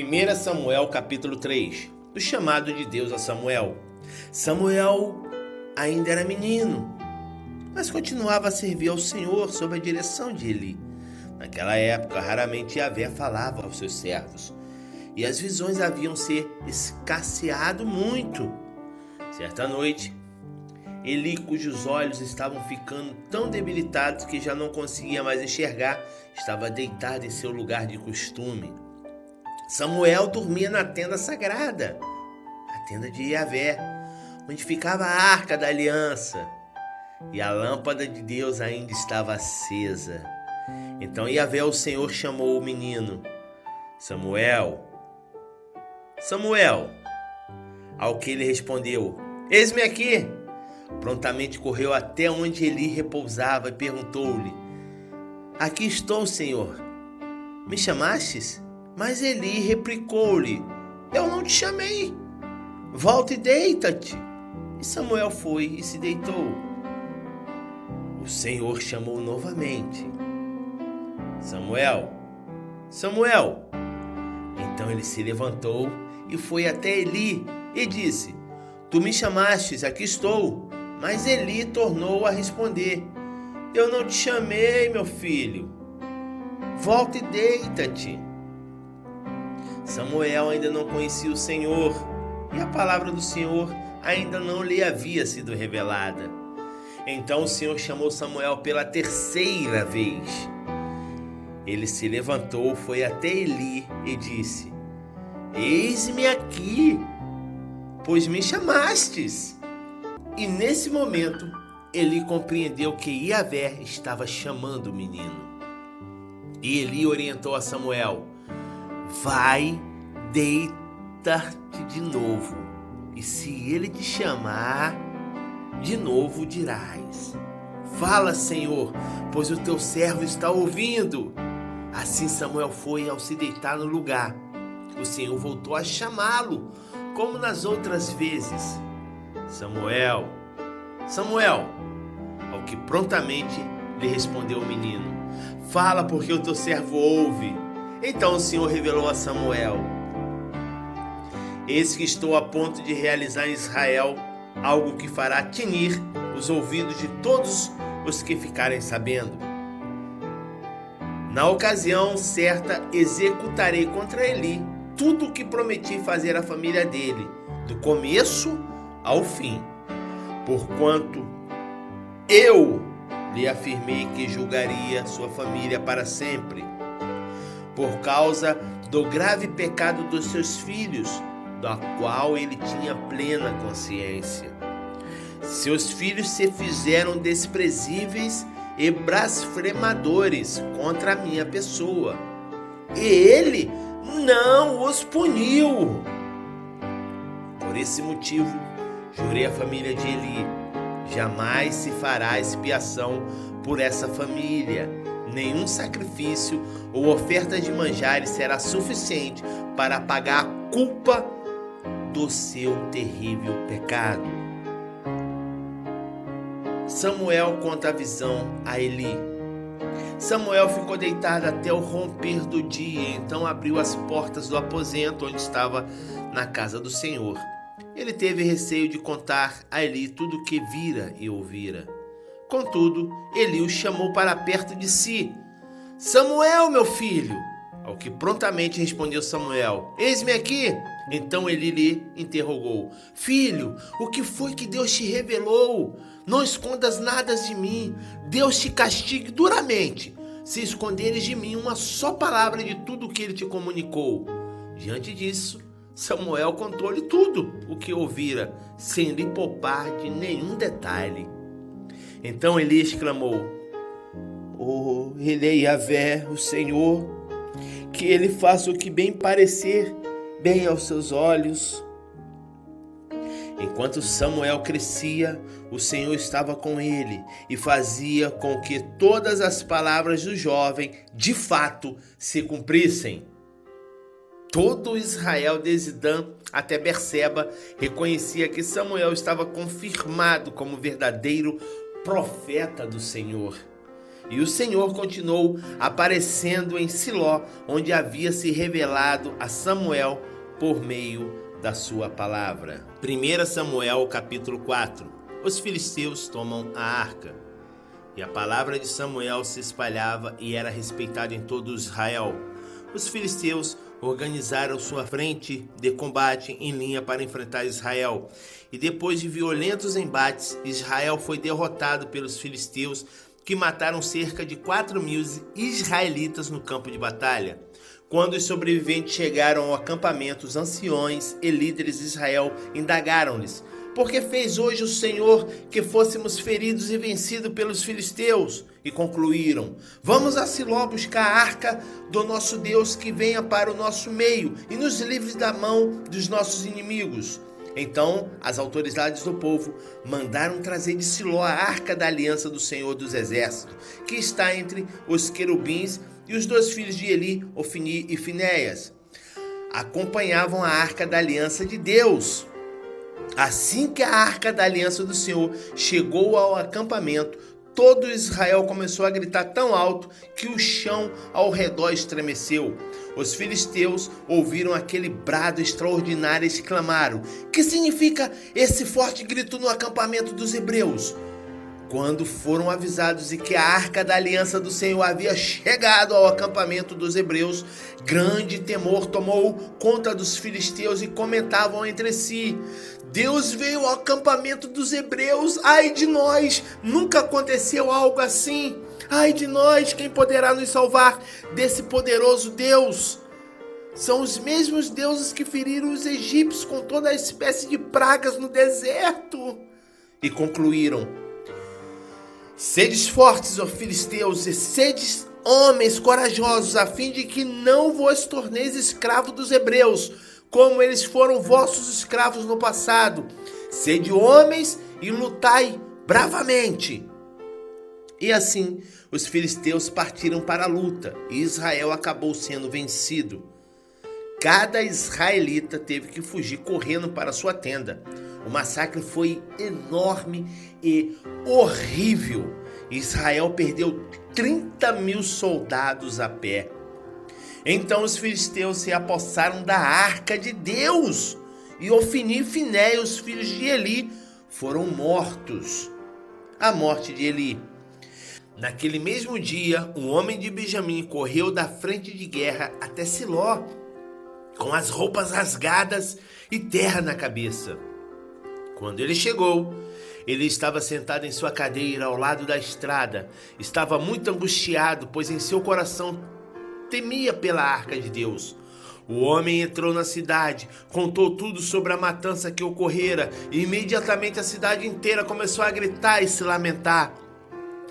1 Samuel capítulo 3, o chamado de Deus a Samuel. Samuel ainda era menino, mas continuava a servir ao Senhor sob a direção de Eli. Naquela época, raramente Yahvé falava aos seus servos, e as visões haviam se escasseado muito. Certa noite, Eli, cujos olhos estavam ficando tão debilitados que já não conseguia mais enxergar, estava deitado em seu lugar de costume. Samuel dormia na tenda sagrada, a tenda de Yahvé, onde ficava a arca da aliança, e a lâmpada de Deus ainda estava acesa. Então Yahvé, o Senhor, chamou o menino: Samuel, Samuel. Ao que ele respondeu: Eis-me aqui. Prontamente correu até onde Eli repousava e perguntou-lhe: Aqui estou, Senhor. Me chamastes? Mas Eli replicou-lhe: Eu não te chamei. Volta e deita-te. E Samuel foi e se deitou. O Senhor chamou novamente: Samuel, Samuel. Então ele se levantou e foi até Eli e disse: Tu me chamastes, aqui estou. Mas Eli tornou a responder: Eu não te chamei, meu filho. Volta e deita-te. Samuel ainda não conhecia o Senhor, e a palavra do Senhor ainda não lhe havia sido revelada. Então o Senhor chamou Samuel pela terceira vez. Ele se levantou, foi até Eli e disse: Eis-me aqui, pois me chamastes. E nesse momento, Eli compreendeu que Yahvé estava chamando o menino. E Eli orientou a Samuel: Vai, deita-te de novo, e se ele te chamar, de novo dirás: Fala, Senhor, pois o teu servo está ouvindo. Assim Samuel foi ao se deitar no lugar. O Senhor voltou a chamá-lo, como nas outras vezes: Samuel, Samuel. Ao que prontamente lhe respondeu o menino: Fala, porque o teu servo ouve. Então o Senhor revelou a Samuel: Eis que estou a ponto de realizar em Israel algo que fará tinir os ouvidos de todos os que ficarem sabendo. Na ocasião certa executarei contra Eli tudo o que prometi fazer à família dele, do começo ao fim, porquanto eu lhe afirmei que julgaria sua família para sempre, por causa do grave pecado dos seus filhos, da qual ele tinha plena consciência. Seus filhos se fizeram desprezíveis e blasfemadores contra a minha pessoa, e ele não os puniu. Por esse motivo, jurei à família de Eli: jamais se fará expiação por essa família. Nenhum sacrifício ou oferta de manjares será suficiente para apagar a culpa do seu terrível pecado. Samuel conta a visão a Eli. Samuel ficou deitado até o romper do dia, então abriu as portas do aposento onde estava na casa do Senhor. Ele teve receio de contar a Eli tudo o que vira e ouvira. Contudo, Eli o chamou para perto de si: Samuel, meu filho! Ao que prontamente respondeu Samuel: Eis-me aqui. Então Eli lhe interrogou: Filho, o que foi que Deus te revelou? Não escondas nada de mim. Deus te castigue duramente, se esconderes de mim uma só palavra de tudo o que ele te comunicou. Diante disso, Samuel contou-lhe tudo o que ouvira, sem lhe poupar de nenhum detalhe. Então Eli exclamou: Oh, ele é Yahvé, o Senhor, que ele faça o que bem parecer, bem aos seus olhos. Enquanto Samuel crescia, o Senhor estava com ele e fazia com que todas as palavras do jovem de fato se cumprissem. Todo Israel, desde Dan até Berseba, reconhecia que Samuel estava confirmado como verdadeiro profeta do Senhor. E o Senhor continuou aparecendo em Siló, onde havia se revelado a Samuel por meio da sua palavra. 1 Samuel capítulo 4. Os filisteus tomam a arca. E a palavra de Samuel se espalhava e era respeitada em todo Israel. Os filisteus organizaram sua frente de combate em linha para enfrentar Israel. E depois de violentos embates, Israel foi derrotado pelos filisteus, que mataram cerca de 4.000 israelitas no campo de batalha. Quando os sobreviventes chegaram ao acampamento, os anciões e líderes de Israel indagaram-lhes: por que fez hoje o Senhor que fôssemos feridos e vencidos pelos filisteus? E concluíram: vamos a Siló buscar a arca do nosso Deus, que venha para o nosso meio e nos livre da mão dos nossos inimigos. Então as autoridades do povo mandaram trazer de Siló a arca da aliança do Senhor dos Exércitos, que está entre os querubins, e os 2 filhos de Eli, Ofni e Finéias, acompanhavam a arca da aliança de Deus. Assim que a arca da aliança do Senhor chegou ao acampamento, todo Israel começou a gritar tão alto que o chão ao redor estremeceu. Os filisteus ouviram aquele brado extraordinário e exclamaram: que significa esse forte grito no acampamento dos hebreus? Quando foram avisados de que a arca da aliança do Senhor havia chegado ao acampamento dos hebreus, grande temor tomou conta dos filisteus e comentavam entre si: Deus veio ao acampamento dos hebreus, ai de nós, nunca aconteceu algo assim. Ai de nós, quem poderá nos salvar desse poderoso Deus? São os mesmos deuses que feriram os egípcios com toda a espécie de pragas no deserto. E concluíram: sedes fortes, ó filisteus, e sedes homens corajosos, a fim de que não vos torneis escravos dos hebreus, como eles foram vossos escravos no passado. Sede homens e lutai bravamente. E assim os filisteus partiram para a luta, e Israel acabou sendo vencido. Cada israelita teve que fugir correndo para sua tenda. O massacre foi enorme e horrível. Israel perdeu 30.000 soldados a pé. Então os filisteus se apossaram da arca de Deus, e Ofni e Finéias, os filhos de Eli, foram mortos. A morte de Eli. Naquele mesmo dia, um homem de Benjamim correu da frente de guerra até Siló, com as roupas rasgadas e terra na cabeça. Quando ele chegou, ele estava sentado em sua cadeira ao lado da estrada. Estava muito angustiado, pois em seu coração temia pela arca de Deus. O homem entrou na cidade, contou tudo sobre a matança que ocorrera, e imediatamente a cidade inteira começou a gritar e se lamentar.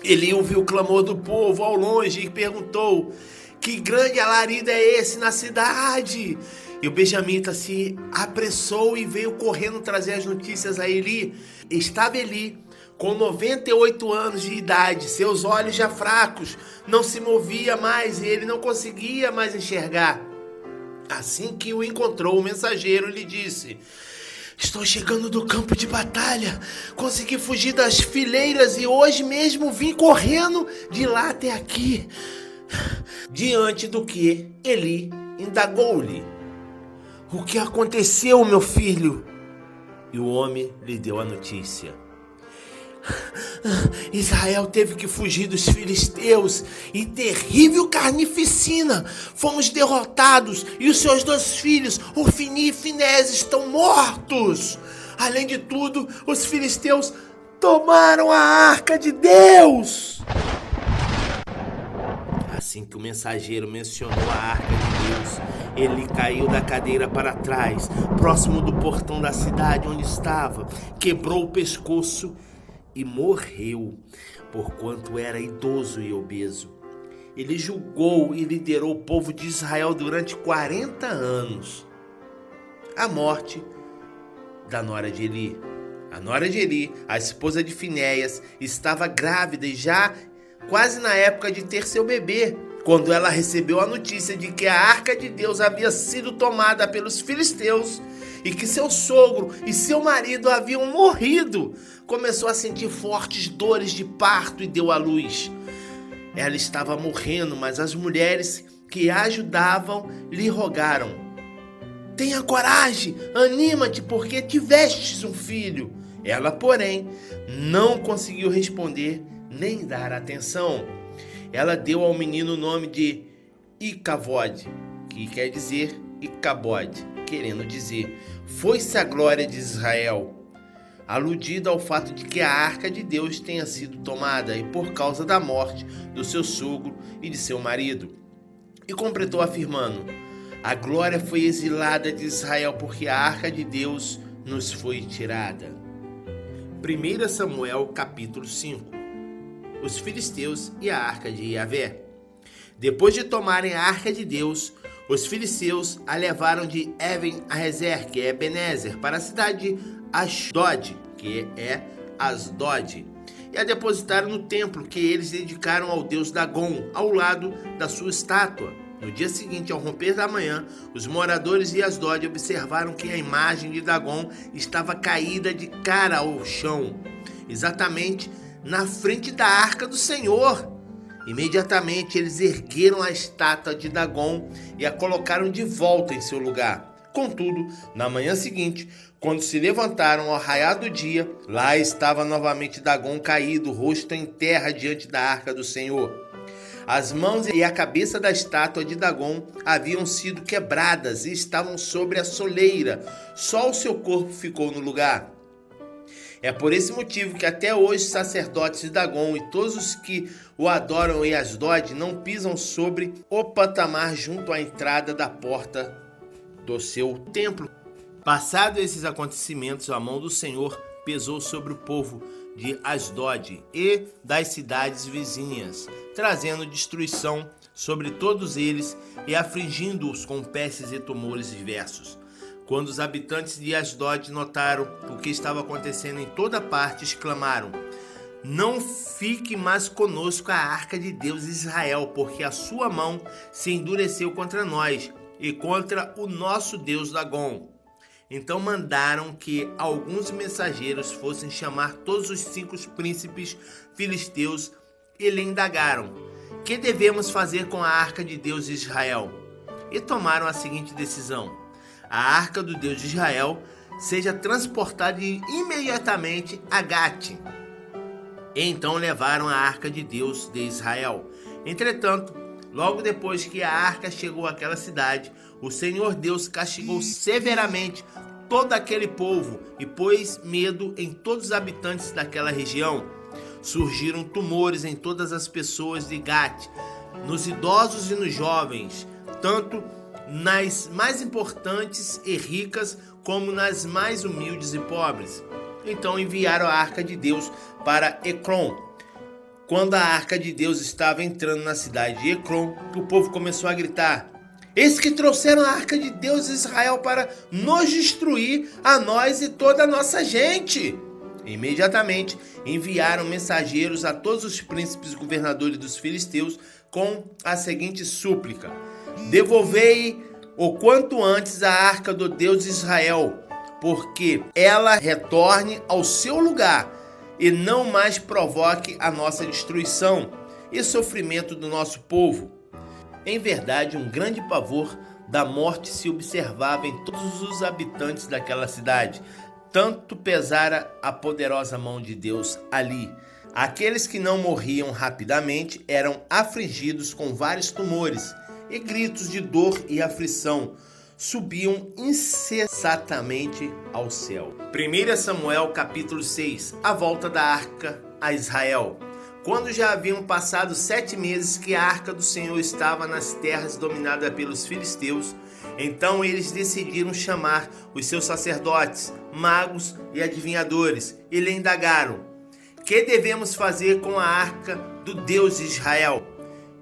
Ele ouviu o clamor do povo ao longe e perguntou: que grande alarido é esse na cidade? E o benjamita se apressou e veio correndo trazer as notícias a Eli. Estava Eli com 98 anos de idade, seus olhos já fracos, não se movia mais e ele não conseguia mais enxergar. Assim que o encontrou, o mensageiro lhe disse: estou chegando do campo de batalha, consegui fugir das fileiras e hoje mesmo vim correndo de lá até aqui. Diante do que Eli indagou-lhe: o que aconteceu, meu filho? E o homem lhe deu a notícia: Israel teve que fugir dos filisteus em terrível carnificina. Fomos derrotados e os seus 2 filhos, Ofni e Finéias, estão mortos. Além de tudo, os filisteus tomaram a arca de Deus. Assim que o mensageiro mencionou a arca de Deus, ele caiu da cadeira para trás, próximo do portão da cidade onde estava, quebrou o pescoço e morreu, porquanto era idoso e obeso. Ele julgou e liderou o povo de Israel durante 40 anos. A morte da nora de Eli. A nora de Eli, a esposa de Finéias, estava grávida e já quase na época de ter seu bebê, quando ela recebeu a notícia de que a arca de Deus havia sido tomada pelos filisteus e que seu sogro e seu marido haviam morrido. Começou a sentir fortes dores de parto e deu à luz. ela estava morrendo, mas as mulheres que a ajudavam lhe rogaram: tenha coragem, anima-te, porque tivestes um filho. Ela, porém, não conseguiu responder nem dar atenção. Ela deu ao menino o nome de Icavode, que quer dizer Icabode, querendo dizer foi-se a glória de Israel, aludido ao fato de que a arca de Deus tenha sido tomada e por causa da morte do seu sogro e de seu marido. E completou afirmando: a glória foi exilada de Israel porque a arca de Deus nos foi tirada. 1 Samuel capítulo 5. Os filisteus e a arca de Yahvé. Depois de tomarem a arca de Deus, os filisteus a levaram de Even-Azer, que é Ebenezer, para a cidade de Asdod, que é Asdod, e a depositaram no templo que eles dedicaram ao deus Dagom, ao lado da sua estátua. No dia seguinte, ao romper da manhã, os moradores de Asdod observaram que a imagem de Dagom estava caída de cara ao chão, exatamente na frente da arca do Senhor. Imediatamente eles ergueram a estátua de Dagom e a colocaram de volta em seu lugar. Contudo, na manhã seguinte, quando se levantaram ao raiar do dia, lá estava novamente Dagom caído, rosto em terra diante da arca do Senhor. As mãos e a cabeça da estátua de Dagom haviam sido quebradas e estavam sobre a soleira. Só o seu corpo ficou no lugar. É por esse motivo que até hoje os sacerdotes de Dagom e todos os que o adoram em Asdod não pisam sobre o patamar junto à entrada da porta do seu templo. Passados esses acontecimentos, a mão do Senhor pesou sobre o povo de Asdod e das cidades vizinhas, trazendo destruição sobre todos eles e afligindo-os com pestes e tumores diversos. Quando os habitantes de Asdod notaram o que estava acontecendo em toda parte, exclamaram: não fique mais conosco a arca de Deus de Israel, porque a sua mão se endureceu contra nós e contra o nosso Deus Dagom. Então mandaram que alguns mensageiros fossem chamar todos os 5 príncipes filisteus e lhe indagaram: que devemos fazer com a arca de Deus de Israel? E tomaram a seguinte decisão: a arca do Deus de Israel seja transportada imediatamente a Gate. E então levaram a arca de Deus de Israel. Entretanto, logo depois que a arca chegou àquela cidade, o Senhor Deus castigou severamente todo aquele povo e pôs medo em todos os habitantes daquela região. Surgiram tumores em todas as pessoas de Gate, nos idosos e nos jovens, tanto nas mais importantes e ricas, como nas mais humildes e pobres. Então enviaram a arca de Deus para Ecrom. Quando a arca de Deus estava entrando na cidade de Ecrom, o povo começou a gritar: eis que trouxeram a arca de Deus de Israel para nos destruir, a nós e toda a nossa gente. Imediatamente enviaram mensageiros a todos os príncipes e governadores dos filisteus com a seguinte súplica: devolvei o quanto antes a arca do Deus de Israel, porque ela retorne ao seu lugar e não mais provoque a nossa destruição e sofrimento do nosso povo. Em verdade, um grande pavor da morte se observava em todos os habitantes daquela cidade, tanto pesara a poderosa mão de Deus ali. Aqueles que não morriam rapidamente eram afligidos com vários tumores, e gritos de dor e aflição subiam incessantemente ao céu. 1 Samuel capítulo 6. A volta da arca a Israel. Quando já haviam passado 7 meses que a arca do Senhor estava nas terras dominadas pelos filisteus, então eles decidiram chamar os seus sacerdotes, magos e adivinhadores e lhe indagaram: que devemos fazer com a arca do Deus de Israel?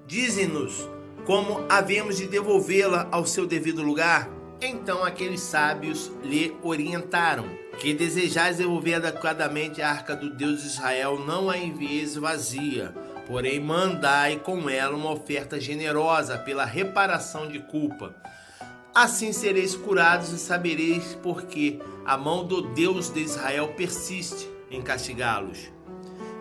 Dize-nos como havemos de devolvê-la ao seu devido lugar. Então aqueles sábios lhe orientaram: que desejais devolver adequadamente a arca do Deus de Israel, não a envieis vazia, porém mandai com ela uma oferta generosa pela reparação de culpa. Assim sereis curados e sabereis porque a mão do Deus de Israel persiste em castigá-los.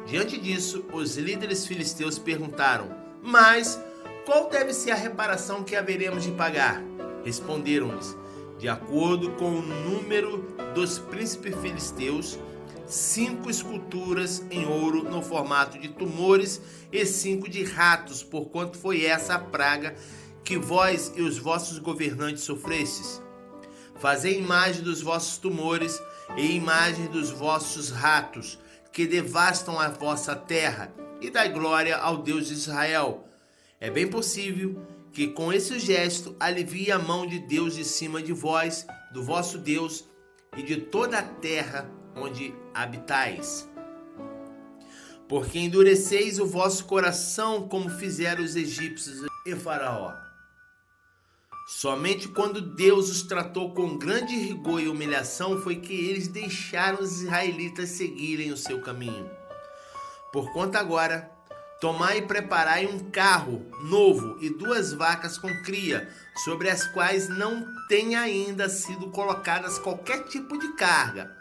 Diante disso, os líderes filisteus perguntaram: mas qual deve ser a reparação que haveremos de pagar? Responderam-lhes: de acordo com o número dos príncipes filisteus, 5 esculturas em ouro no formato de tumores e 5 de ratos, porquanto foi essa a praga que vós e os vossos governantes sofrestes. Fazei imagem dos vossos tumores e imagem dos vossos ratos, que devastam a vossa terra, e dai glória ao Deus de Israel. É bem possível que com esse gesto alivie a mão de Deus de cima de vós, do vosso Deus e de toda a terra onde habitais. Porque endureceis o vosso coração como fizeram os egípcios e Faraó. Somente quando Deus os tratou com grande rigor e humilhação foi que eles deixaram os israelitas seguirem o seu caminho. Porquanto agora, tomai e preparai um carro novo e 2 vacas com cria, sobre as quais não tenha ainda sido colocadas qualquer tipo de carga.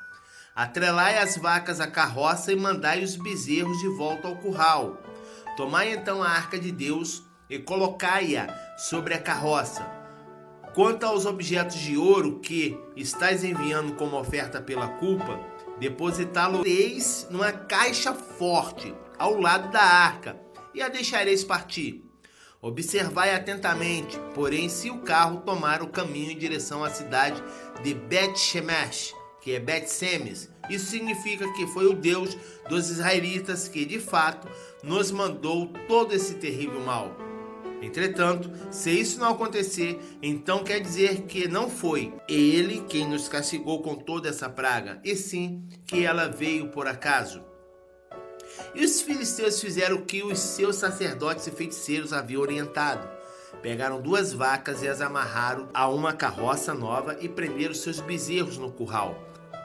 Atrelai as vacas à carroça e mandai os bezerros de volta ao curral. Tomai então a arca de Deus e colocai-a sobre a carroça. Quanto aos objetos de ouro que estáis enviando como oferta pela culpa, depositá-lo-eis numa caixa forte ao lado da arca e a deixareis partir. Observai atentamente, porém, se o carro tomar o caminho em direção à cidade de Bet-Shemesh, que é Bet-Semes, isso significa que foi o Deus dos israelitas que, de fato, nos mandou todo esse terrível mal. Entretanto, se isso não acontecer, então quer dizer que não foi ele quem nos castigou com toda essa praga, e sim que ela veio por acaso. E os filisteus fizeram o que os seus sacerdotes e feiticeiros haviam orientado. Pegaram 2 vacas e as amarraram a uma carroça nova e prenderam seus bezerros no curral.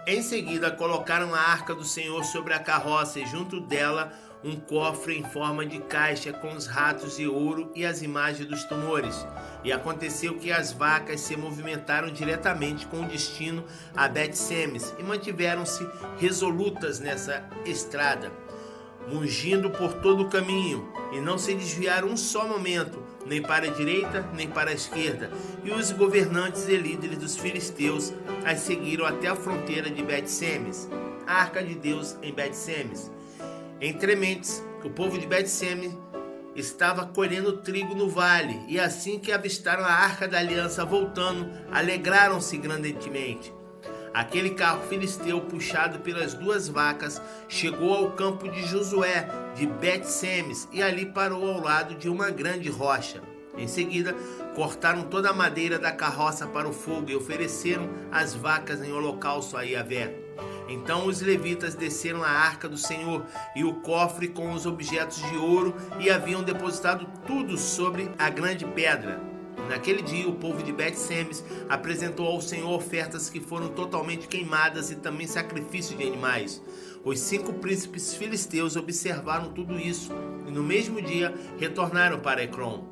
Em seguida, colocaram a arca do Senhor sobre a carroça e junto dela um cofre em forma de caixa com os ratos de ouro e as imagens dos tumores. E aconteceu que as vacas se movimentaram diretamente com o destino a Bet-Semes e mantiveram-se resolutas nessa estrada, mungindo por todo o caminho, e não se desviaram um só momento, nem para a direita, nem para a esquerda. E os governantes e líderes dos filisteus as seguiram até a fronteira de Bet-Semes, a arca de Deus em Bet-Semes. Entre mentes, o povo de Bet-Semes estava colhendo trigo no vale, e assim que avistaram a arca da aliança voltando, alegraram-se grandemente. Aquele carro filisteu, puxado pelas 2 vacas, chegou ao campo de Josué de Bet-Semes e ali parou ao lado de uma grande rocha. Em seguida, cortaram toda a madeira da carroça para o fogo e ofereceram as vacas em holocausto a Yahvé. Então os levitas desceram a arca do Senhor e o cofre com os objetos de ouro e haviam depositado tudo sobre a grande pedra. Naquele dia, o povo de Bet-Semes apresentou ao Senhor ofertas que foram totalmente queimadas e também sacrifícios de animais. Os 5 príncipes filisteus observaram tudo isso e no mesmo dia retornaram para Ecrom.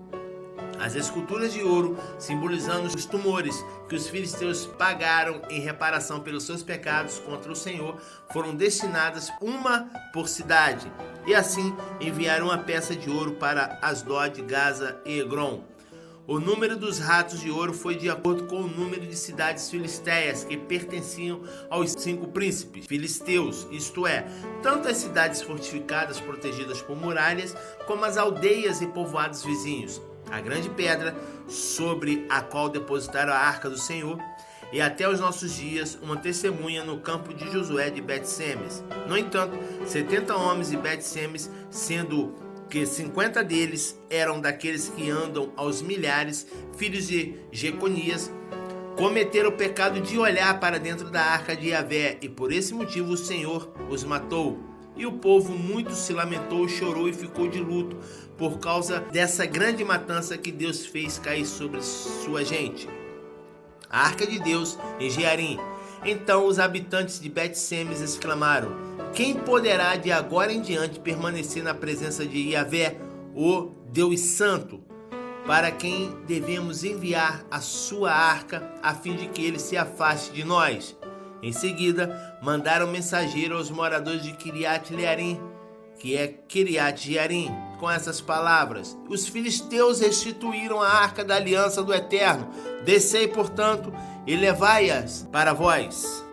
As esculturas de ouro, simbolizando os tumores que os filisteus pagaram em reparação pelos seus pecados contra o Senhor, foram destinadas uma por cidade, e assim enviaram uma peça de ouro para Asdod, Gaza e Egrom. O número dos ratos de ouro foi de acordo com o número de cidades filisteias que pertenciam aos 5 príncipes filisteus, isto é, tanto as cidades fortificadas protegidas por muralhas, como as aldeias e povoados vizinhos. A grande pedra sobre a qual depositaram a arca do Senhor e até os nossos dias uma testemunha no campo de Josué de Bet-Semes. No entanto, 70 homens de Bet-Semes, sendo que 50 deles eram daqueles que andam aos milhares, filhos de Jeconias, cometeram o pecado de olhar para dentro da arca de Yahvé, e por esse motivo o Senhor os matou. E o povo muito se lamentou, chorou e ficou de luto por causa dessa grande matança que Deus fez cair sobre sua gente. A arca de Deus em Jearim. Então os habitantes de Bet-Semes exclamaram: quem poderá de agora em diante permanecer na presença de Yahvé, o Deus Santo, para quem devemos enviar a sua arca, a fim de que ele se afaste de nós? Em seguida, mandaram mensageiro aos moradores de Kiriat Jearim, que é Kiriat Jearim. Com essas palavras, os filisteus restituíram a arca da aliança do Eterno. Descei, portanto, e levai-as para vós.